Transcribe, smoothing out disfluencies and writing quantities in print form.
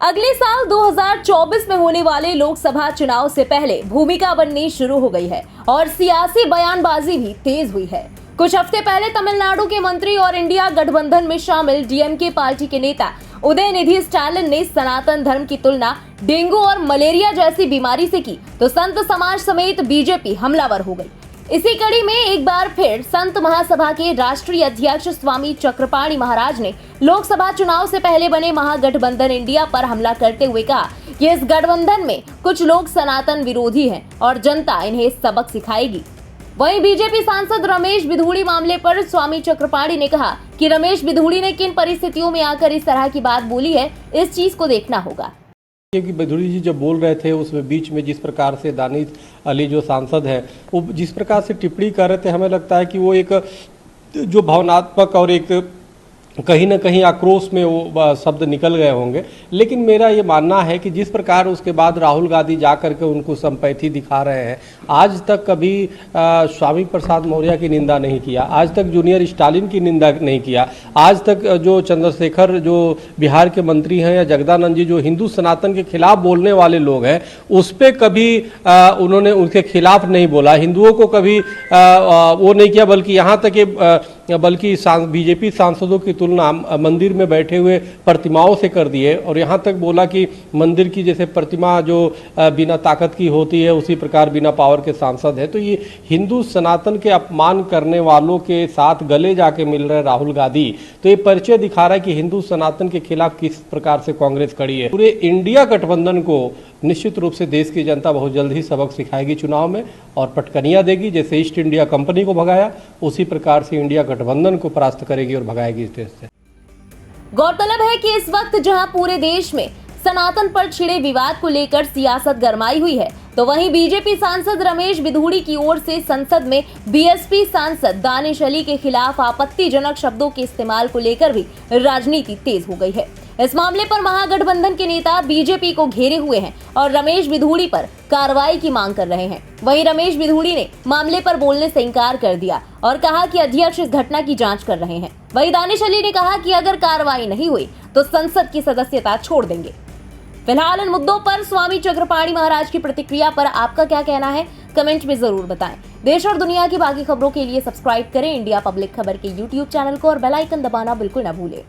अगले साल 2024 में होने वाले लोकसभा चुनाव से पहले भूमिका बननी शुरू हो गई है और सियासी बयानबाजी भी तेज हुई है। कुछ हफ्ते पहले तमिलनाडु के मंत्री और इंडिया गठबंधन में शामिल डीएमके पार्टी के नेता उदयनिधि स्टालिन ने सनातन धर्म की तुलना डेंगू और मलेरिया जैसी बीमारी से की तो संत समाज समेत बीजेपी हमलावर हो गई। इसी कड़ी में एक बार फिर संत महासभा के राष्ट्रीय अध्यक्ष स्वामी चक्रपाणी महाराज ने लोकसभा चुनाव से पहले बने महागठबंधन इंडिया पर हमला करते हुए कहा कि इस गठबंधन में कुछ लोग सनातन विरोधी हैं और जनता इन्हें सबक सिखाएगी। वहीं बीजेपी सांसद रमेश बिधूड़ी मामले पर स्वामी चक्रपाणी ने कहा कि रमेश बिधूड़ी ने किन परिस्थितियों में आकर इस तरह की बात बोली है, इस चीज को देखना होगा। क्योंकि बिधूड़ी जी जब बोल रहे थे उसमें बीच में जिस प्रकार से दानिश अली जो सांसद है वो जिस प्रकार से टिप्पणी कर रहे थे, हमें लगता है कि वो एक जो भावनात्मक और एक कहीं ना कहीं आक्रोश में वो शब्द निकल गए होंगे। लेकिन मेरा ये मानना है कि जिस प्रकार उसके बाद राहुल गांधी जा करके उनको संपैथी दिखा रहे हैं, आज तक कभी स्वामी प्रसाद मौर्य की निंदा नहीं किया, आज तक जूनियर स्टालिन की निंदा नहीं किया, आज तक जो चंद्रशेखर जो बिहार के मंत्री हैं या जगदानंद जी जो हिंदू सनातन के खिलाफ बोलने वाले लोग हैं उस पर कभी उन्होंने उनके खिलाफ नहीं बोला, हिंदुओं को कभी वो नहीं किया, बल्कि यहाँ तक बल्कि बीजेपी सांसदों की तुलना मंदिर में बैठे हुए प्रतिमाओं से कर दिए और यहाँ तक बोला कि मंदिर की जैसे प्रतिमा जो बिना ताकत की होती है उसी प्रकार बिना पावर के सांसद है। तो ये हिंदू सनातन के अपमान करने वालों के साथ गले जाके मिल रहे राहुल गांधी, तो ये परिचय दिखा रहा है कि हिंदू सनातन के खिलाफ किस प्रकार से कांग्रेस खड़ी है। पूरे इंडिया गठबंधन को निश्चित रूप से देश की जनता बहुत जल्द ही सबक सिखाएगी चुनाव में और पटकनियां देगी। जैसे ईस्ट इंडिया कंपनी को भगाया उसी प्रकार से इंडिया गठबंधन को परास्त करेगी और भगाएगी इस देश से। गौरतलब है कि इस वक्त जहां पूरे देश में सनातन पर छिड़े विवाद को लेकर सियासत गरमाई हुई है, तो वहीं बीजेपी सांसद रमेश बिधूड़ी की ओर से संसद में बीएसपी सांसद दानिश अली के खिलाफ आपत्तिजनक शब्दों के इस्तेमाल को लेकर भी राजनीति तेज हो गई है। इस मामले पर महागठबंधन के नेता बीजेपी को घेरे हुए हैं और रमेश बिधूड़ी पर कार्रवाई की मांग कर रहे हैं। वहीं रमेश बिधूड़ी ने मामले पर बोलने से इनकार कर दिया और कहा कि अध्यक्ष इस घटना की जांच कर रहे हैं। वहीं दानिश अली ने कहा कि अगर कार्रवाई नहीं हुई तो संसद की सदस्यता छोड़ देंगे। फिलहाल इन मुद्दों पर स्वामी चक्रपाणी महाराज की प्रतिक्रिया पर आपका क्या कहना है, कमेंट में जरूर बताएं। देश और दुनिया की बाकी खबरों के लिए सब्सक्राइब करें इंडिया पब्लिक खबर के यूट्यूब चैनल को और बेल आइकन दबाना बिल्कुल न भूलें।